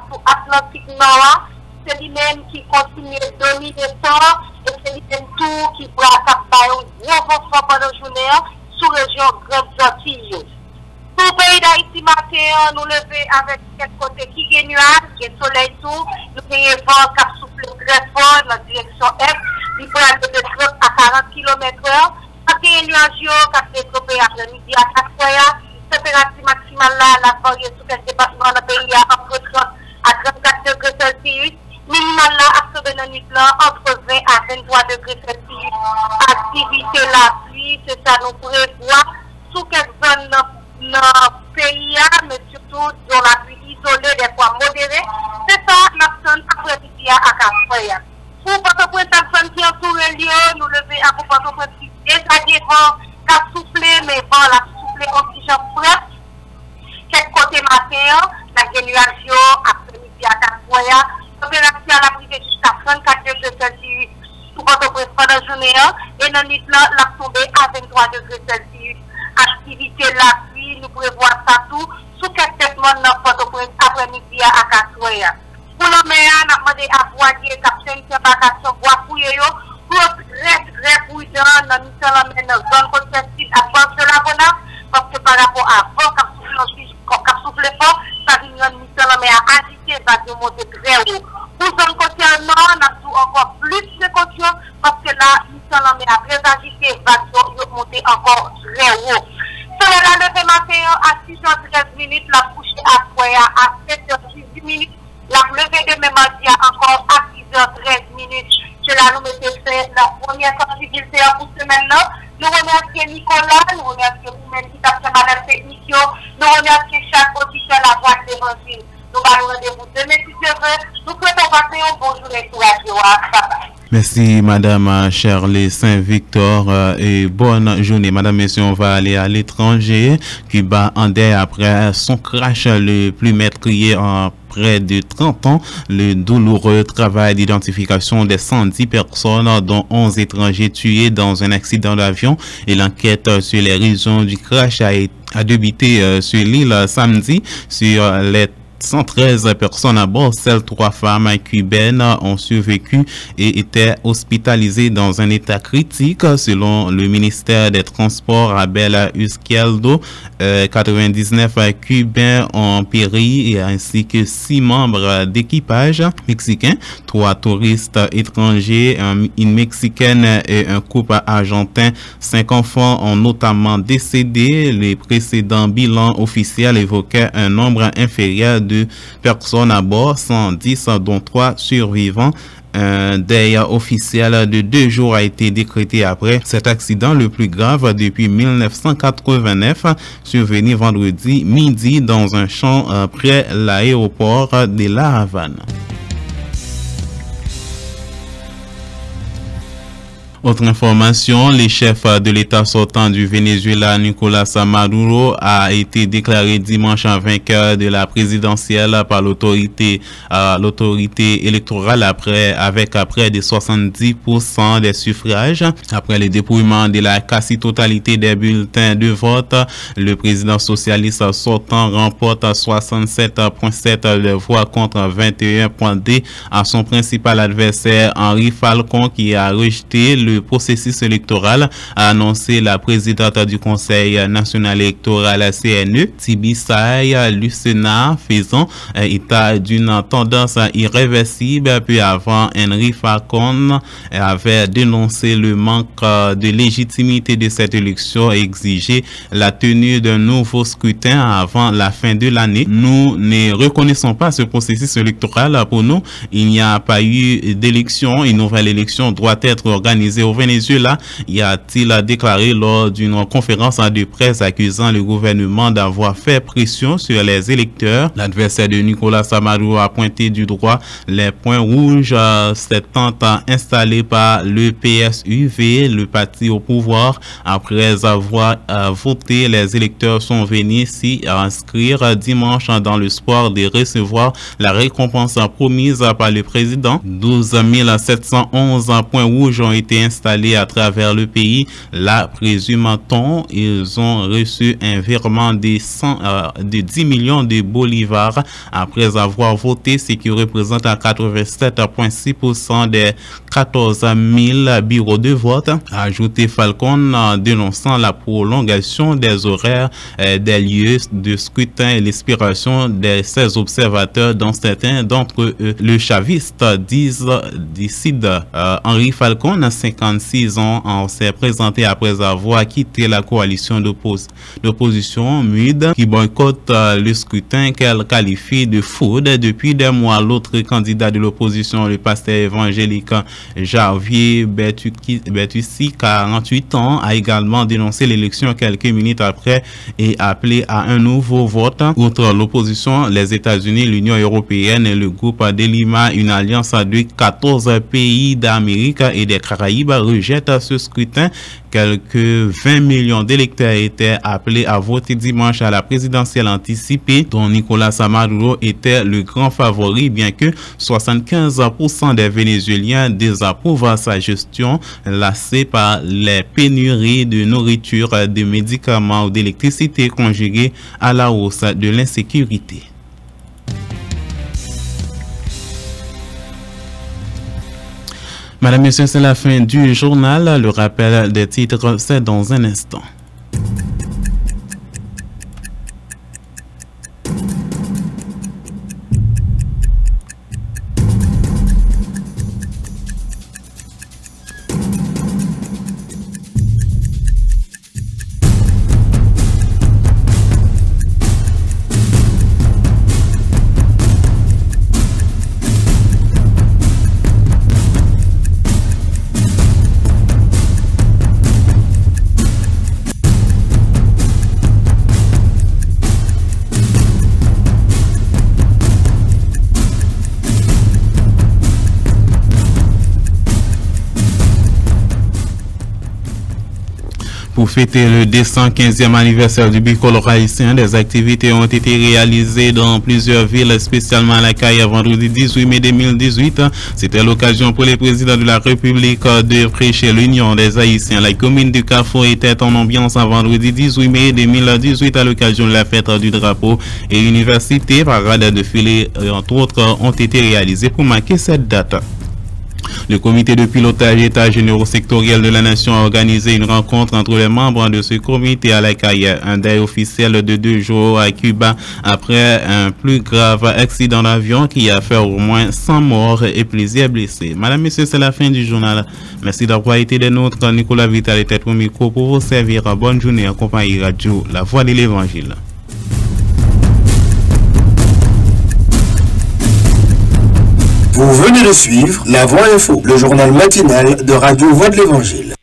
pour Atlantique Nord. C'est lui-même qui continue de dominer le temps et c'est lui-même tout qui pourra capter un gros renfort pendant la journée sous la région Grande-Antilles. Pour le pays d'Haïti matin, nous levons avec quelque côté qui est nuage, qui est soleil tout, nous avons vent qui souffle très fort dans la direction est, il peut aller de 30 à 40 km/h. Quand il y a un nuage qui a développé après-midi à 4 heures, la température maximale là, la varié sur quel département dans le pays entre 30 à 34 degrés Celsius. Minimal là, absorbé dans la nuit là, entre 20 à 23 degrés Celsius. Activité la pluie, c'est ça nous pourrions voir sous quelques zones dans le pays, mais surtout dans la pluie isolée, des fois modérée. C'est ça, l'absence après-midi à 4 heures. Pour Port-au-Prince, la zone qui entoure le lieu, nous levons à Port-au-Prince déjà des vents qui ont soufflé, mais vent la soufflé en petit champ frais. Quel côté matin, la génération après-midi à 4 heures. L'opération a privé jusqu'à 34 degrés Celsius pour Port-au-Prince pendant la journée et dans la nuit, la tombée à 23 degrés Celsius. Activité la pluie, nous prévoyons ça tout sous quelques mois dans Port-au-Prince après-midi Jodi à Kassoya. Pour le maire, on a demandé à voyer capitaine qui a bois pour très prudent dans la zone côtière sud à bord de la Bona, parce que par rapport à avant, cap souffle fort, ça vient de Michel à agiter, va de monter très haut. Pour zone côtière nord, on a encore plus de précautions, parce que là, Michel a très agité, va de monter encore très haut. Sur la levée matin à 6h13, la couche à Foya à 7h18, la levée de même encore à 6h13. Cela nous mettait fait la première sensibilité pour ce semaine-là. Nous remercions Nicolas, nous remercions vous-même qui t'a fait mal technique, nous remercions chaque auditeur la voix de l'évangile. Nous allons rendez-vous demain si Dieu veut. Nous souhaitons passer un bon journée sur la joie. Bye. Merci Madame Charlie Saint-Victor et bonne journée. Madame, messieurs, on va aller à l'étranger. Cuba en deuil après son crash le plus meurtrier en près de 30 ans. Le douloureux travail d'identification des 110 personnes, dont 11 étrangers tués dans un accident d'avion, et l'enquête sur les raisons du crash a débuté sur l'île samedi. Sur les 113 personnes à bord, seules 3 femmes cubaines ont survécu et étaient hospitalisées dans un état critique. Selon le ministère des Transports, Abel Uzquialdo, 99 Cubains ont péri ainsi que 6 membres d'équipage mexicains, 3 touristes étrangers, une Mexicaine et un couple argentin. 5 enfants ont notamment décédé. Les précédents bilans officiels évoquaient un nombre inférieur de personnes à bord, 110 dont 3 survivants. Un deuil officiel de 2 jours a été décrété après cet accident le plus grave depuis 1989, survenu vendredi midi dans un champ près l'aéroport de La Havane. Autre information, le chef de l'État sortant du Venezuela, Nicolas Maduro, a été déclaré dimanche en vainqueur de la présidentielle par l'autorité électorale avec près de 70% des suffrages. Après le dépouillement de la quasi-totalité des bulletins de vote, le président socialiste sortant remporte 67,7 de voix contre 21,2 à son principal adversaire Henri Falcon, qui a rejeté le processus électoral, a annoncé la présidente du Conseil national électoral CNE, Tibisay Lucena, faisant état d'une tendance irréversible. Peu avant, Henri Falcon avait dénoncé le manque de légitimité de cette élection et exigé la tenue d'un nouveau scrutin avant la fin de l'année. Nous ne reconnaissons pas ce processus électoral. Pour nous, il n'y a pas eu d'élection. Une nouvelle élection doit être organisée au Venezuela, y a-t-il déclaré lors d'une conférence de presse accusant le gouvernement d'avoir fait pression sur les électeurs. L'adversaire de Nicolas Maduro a pointé du doigt les points rouges s'étant installés par le PSUV, le parti au pouvoir. Après avoir voté, les électeurs sont venus s'y inscrire dimanche dans l'espoir de recevoir la récompense promise par le président. 12 711 points rouges ont été installés à travers le pays. Là, présume-t-on, ils ont reçu un virement de 10 millions de bolivars après avoir voté, ce qui représente 87,6% des 14 000 bureaux de vote. A ajouté Falcon, dénonçant la prolongation des horaires des lieux de scrutin et l'inspiration de ses observateurs, dont certains d'entre eux, le chaviste, décide. Henri Falcon, 56 ans, s'est présenté après avoir quitté la coalition d'opposition MUD, qui boycotte le scrutin qu'elle qualifie de fraude. Depuis des mois, l'autre candidat de l'opposition, le pasteur évangélique Javier Bertucci, 48 ans, a également dénoncé l'élection quelques minutes après et appelé à un nouveau vote. Outre l'opposition, les États-Unis, l'Union européenne et le groupe de Lima, une alliance de 14 pays d'Amérique et des Caraïbes, rejettent ce scrutin. Quelques 20 millions d'électeurs étaient appelés à voter dimanche à la présidentielle anticipée, dont Nicolas Maduro était le grand favori, bien que 75% des Vénézuéliens désapprouvent sa gestion, lassés par les pénuries de nourriture, de médicaments ou d'électricité conjuguées à la hausse de l'insécurité. Madame, Messieurs, c'est la fin du journal. Le rappel des titres, c'est dans un instant. Pour fêter le 215e anniversaire du bicolore haïtien, des activités ont été réalisées dans plusieurs villes, spécialement à la Caille, vendredi 18 mai 2018. C'était l'occasion pour les présidents de la République de prêcher l'union des Haïtiens. La commune du Carrefour était en ambiance à vendredi 18 mai 2018 à l'occasion de la fête du drapeau et l'université, parade de défilé, entre autres, ont été réalisées pour marquer cette date. Le comité de pilotage état généraux sectoriel de la nation a organisé une rencontre entre les membres de ce comité à la Caille. Un deuil officiel de 2 jours à Cuba après un plus grave accident d'avion qui a fait au moins 100 morts et plusieurs blessés. Madame, Messieurs, c'est la fin du journal. Merci d'avoir été des nôtres. Nicolas Vital était au micro pour vous servir. Bonne journée en compagnie radio La Voix de l'Évangile. Vous venez de suivre La Voix Info, le journal matinal de Radio Voix de l'Évangile.